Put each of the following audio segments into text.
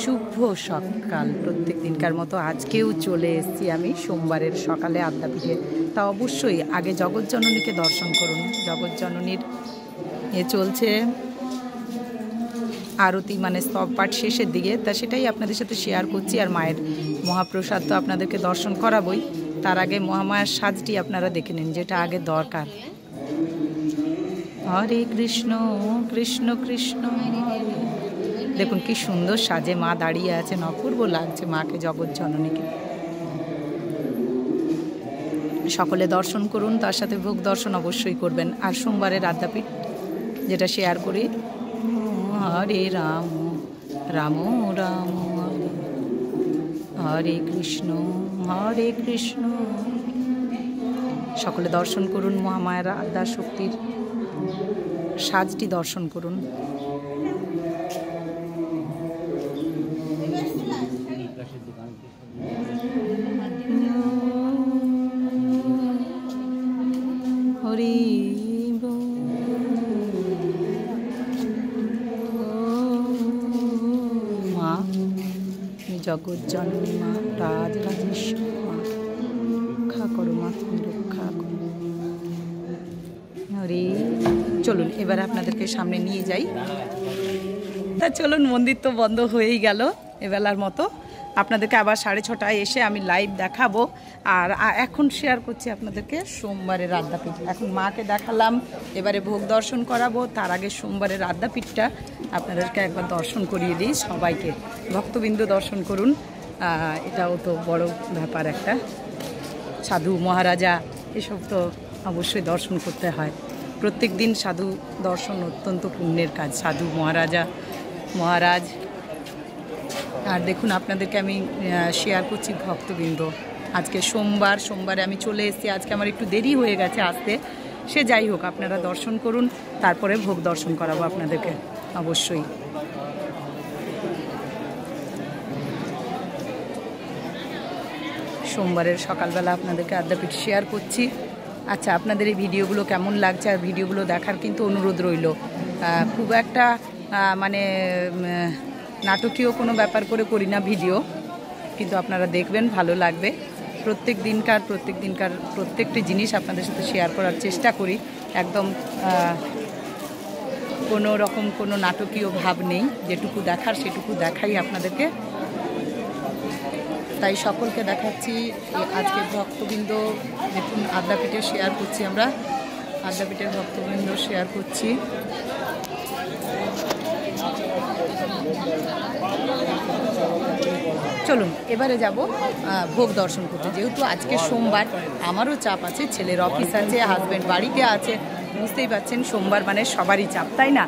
শুভ সকাল। প্রত্যেক দিনকার মতো আজকেও চলে এসেছি আমি সোমবারের সকালে আদ্যাপীঠে। তা অবশ্যই আগে জগৎজননীকে দর্শন করুন। জগৎজননীর চলছে আরতি, মানে স্তব পাঠ শেষের দিকে, তা সেটাই আপনাদের সাথে শেয়ার করছি। আর মায়ের মহাপ্রসাদ তো আপনাদেরকে দর্শন করাবই, তার আগে মহামায়ার সাজটি আপনারা দেখে নিন, যেটা আগে দরকার। হরে কৃষ্ণ কৃষ্ণ কৃষ্ণ হরে। দেখুন কি সুন্দর সাজে মা দাঁড়িয়ে আছেন, অপূর্ব লাগছে মাকে, জগৎজননীকে। সকলে দর্শন করুন, তার সাথে ভোগ দর্শন অবশ্যই করবেন। আর সোমবারের আদ্যাপীঠ যেটা শেয়ার করি, হরে রাম রাম রাম হরে, হরে কৃষ্ণ হরে কৃষ্ণ। সকলে দর্শন করুন, মহামায়ার আদ্যা শক্তির সাজটি দর্শন করুন। হরি মা জগৎজননী, মা রাজরাজেশ্বরী, মা রক্ষা করো, মা তুমি রক্ষা করো। হরি, চলুন এবার আপনাদেরকে সামনে নিয়ে যাই। তা চলুন, মন্দির তো বন্ধ হয়েই গেল এবেলার মতো। আপনাদেরকে আবার 6:30টায় এসে আমি লাইভ দেখাবো। আর এখন শেয়ার করছি আপনাদেরকে সোমবারের আদ্যাপীঠ। এখন মাকে দেখালাম, এবারে ভোগ দর্শন করাবো। তার আগে সোমবারের আদ্যাপীঠটা আপনাদেরকে একবার দর্শন করিয়ে দিই। সবাইকে ভক্তবৃন্দ দর্শন করুন, এটাও তো বড় ব্যাপার একটা। সাধু মহারাজা এসব তো অবশ্যই দর্শন করতে হয়। প্রত্যেক দিন সাধু দর্শন অত্যন্ত পুণ্যের কাজ, সাধু মহারাজ। আর দেখুন আপনাদেরকে আমি শেয়ার করছি ভক্তবৃন্দ, আজকে সোমবারে আমি চলে এসেছি। আজকে আমার একটু দেরি হয়ে গেছে আসতে, সে যাই হোক, আপনারা দর্শন করুন, তারপরে ভোগ দর্শন করাবো আপনাদেরকে অবশ্যই। সোমবারের সকালবেলা আপনাদেরকে আদ্যাপীঠ শেয়ার করছি। আচ্ছা, আপনাদের এই ভিডিওগুলো কেমন লাগছে, আর ভিডিওগুলো দেখার কিন্তু অনুরোধ রইল। খুব একটা মানে নাটকীয় কোনো ব্যাপার করে করি না ভিডিও, কিন্তু আপনারা দেখবেন, ভালো লাগবে। প্রত্যেক দিনকার প্রত্যেকটি জিনিস আপনাদের সাথে শেয়ার করার চেষ্টা করি। একদম কোনো রকম কোনো নাটকীয় ভাব নেই, যেটুকু দেখার সেটুকু দেখাই আপনাদেরকে। তাই সকলকে দেখাচ্ছি। আজকে ভক্তবৃন্দ দেখুন, আদ্যাপীঠে শেয়ার করছি, আমরা আদ্যাপীঠের ভক্তবৃন্দ শেয়ার করছি। চলুন এবারে যাব ভোগ দর্শন করতে। যেহেতু আজকে সোমবার, আমারও চাপ আছে, ছেলের অফিস আছে, হাজব্যান্ড বাড়িতে আছে, বুঝতেই পারছেন সোমবার মানে সবারই চাপ, তাই না?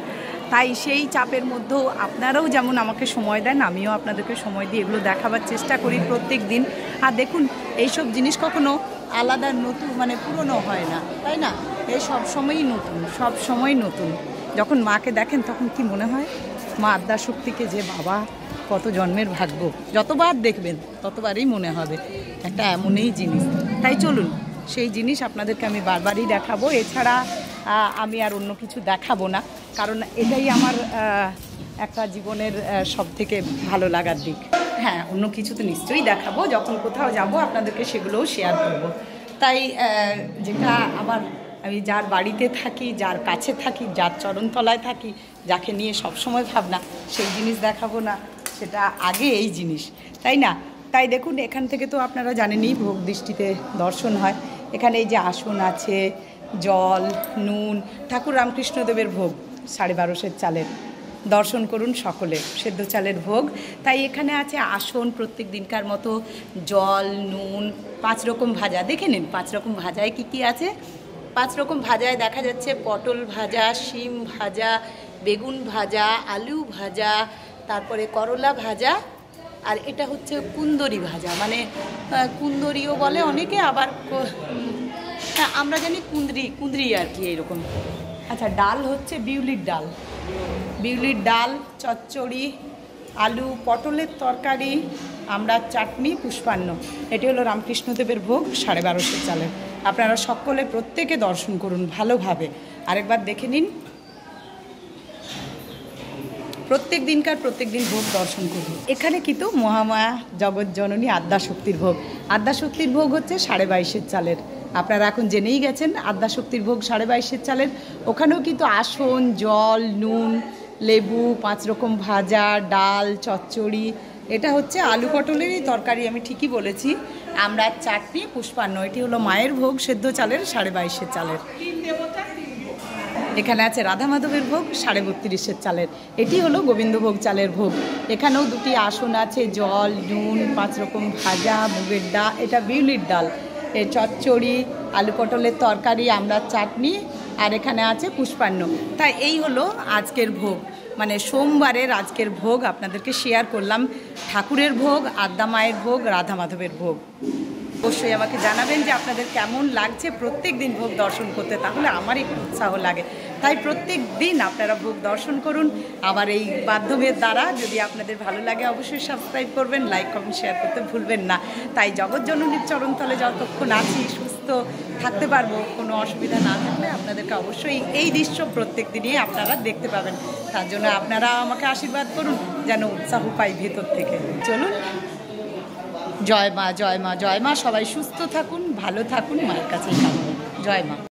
তাই সেই চাপের মধ্যেও আপনারাও যেমন আমাকে সময় দেন, আমিও আপনাদেরকে সময় দিয়ে এগুলো দেখাবার চেষ্টা করি প্রত্যেক দিন। আর দেখুন, এইসব জিনিস কখনো আলাদা নতুন মানে পুরনো হয় না, তাই না? এই সব সময়ই নতুন। যখন মাকে দেখেন তখন কি মনে হয়, মা আদ্যা শক্তিকে যে বাবা কত জন্মের ভাগ্য, যতবার দেখবেন ততবারই মনে হবে একটা এমনই জিনিস। তাই চলুন, সেই জিনিস আপনাদেরকে আমি বারবারই দেখাবো। এছাড়া আমি আর অন্য কিছু দেখাবো না, কারণ এটাই আমার একটা জীবনের সবথেকে ভালো লাগার দিক। হ্যাঁ, অন্য কিছু তো নিশ্চয়ই দেখাবো, যখন কোথাও যাব আপনাদেরকে সেগুলোও শেয়ার করব। তাই যেটা আমার, আমি যার বাড়িতে থাকি, যার কাছে থাকি, যার চরণতলায় থাকি, যাকে নিয়ে সবসময় ভাবনা, সেই জিনিস দেখাবো না, সেটা আগে এই জিনিস, তাই না? তাই দেখুন, এখান থেকে তো আপনারা জানেনই ভোগ দৃষ্টিতে দর্শন হয়। এখানে এই যে আসন আছে, জল, নুন, ঠাকুর রামকৃষ্ণদেবের ভোগ 1250 চালের, দর্শন করুন সকলে, সেদ্ধ চালের ভোগ। তাই এখানে আছে আসন, প্রত্যেক দিনকার মতো জল, নুন, 5 রকম ভাজা। দেখে নিন 5 রকম ভাজায় কি আছে। 5 রকম ভাজায় দেখা যাচ্ছে পটল ভাজা, শিম ভাজা, বেগুন ভাজা, আলু ভাজা, তারপরে করলা ভাজা, আর এটা হচ্ছে কুন্দরি ভাজা, মানে কুন্দরিও বলে অনেকে, আবার আমরা জানি কুন্দরি আর কি এরকম। আচ্ছা, ডাল হচ্ছে বিউলির ডাল, চচ্চড়ি, আলু পটলের তরকারি, আমরা চাটনি, পুষ্পান্ন। এটি হলো রামকৃষ্ণদেবের ভোগ 1250 চালের। আপনারা সকলে প্রত্যেকে দর্শন করুন ভালোভাবে, আরেকবার দেখে নিন। প্রত্যেক দিন ভোগ দর্শন করি। এখানে কিন্তু মহামায়া জগৎজননী আদ্যাশক্তির ভোগ। আদ্যাশক্তির ভোগ হচ্ছে 22.5 চালের। আপনারা এখন জেনেই গেছেন আদ্যাশক্তির ভোগ 22.5 চালের। ওখানেও কিন্তু আসন, জল, নুন, লেবু, 5 রকম ভাজা, ডাল, চচ্চড়ি। এটা হচ্ছে আলু পটলেরই তরকারি, আমি ঠিকই বলেছি। আমরা চাটনি, পুষ্পান্ন। এটি হলো মায়ের ভোগ সেদ্ধ চালের 22.5 চালের। এখানে আছে রাধা মাধবের ভোগ 32.5 চালের। এটি হলো গোবিন্দভোগ চালের ভোগ। এখানেও 2টি আসন আছে, জল, নুন, 5 রকম ভাজা, মুগের ডাল, এটা বিউলির ডাল, এর চচ্চড়ি, আলু পটলের তরকারি, আমরা চাটনি, আর এখানে আছে পুষ্পান্ন। তাই এই হলো আজকের ভোগ, মানে সোমবারের আজকের ভোগ আপনাদেরকে শেয়ার করলাম। ঠাকুরের ভোগ, আদ্যা মায়ের ভোগ, রাধা মাধবের ভোগ। অবশ্যই আমাকে জানাবেন যে আপনাদের কেমন লাগছে প্রত্যেক দিন ভোগ দর্শন করতে, তাহলে আমারই উৎসাহ লাগে। তাই প্রত্যেক দিন আপনারা ভোগ দর্শন করুন। আবার এই মাধ্যমের দ্বারা যদি আপনাদের ভালো লাগে অবশ্যই সাবস্ক্রাইব করবেন, লাইক কমেন্ট শেয়ার করতে ভুলবেন না। তাই জগৎজননীর চরণতলে যতক্ষণ আছি, সুস্থ থাকতে পারবো, কোনো অসুবিধা না থাকলে আপনাদেরকে অবশ্যই এই দৃশ্য প্রত্যেক দিনই আপনারা দেখতে পাবেন। তার জন্য আপনারা আমাকে আশীর্বাদ করুন যেন উৎসাহ পাই ভেতর থেকে। চলুন, জয় মা, জয় মা, জয় মা। সবাই সুস্থ থাকুন, ভালো থাকুন, মায়ের কাছেই থাকুন। জয় মা।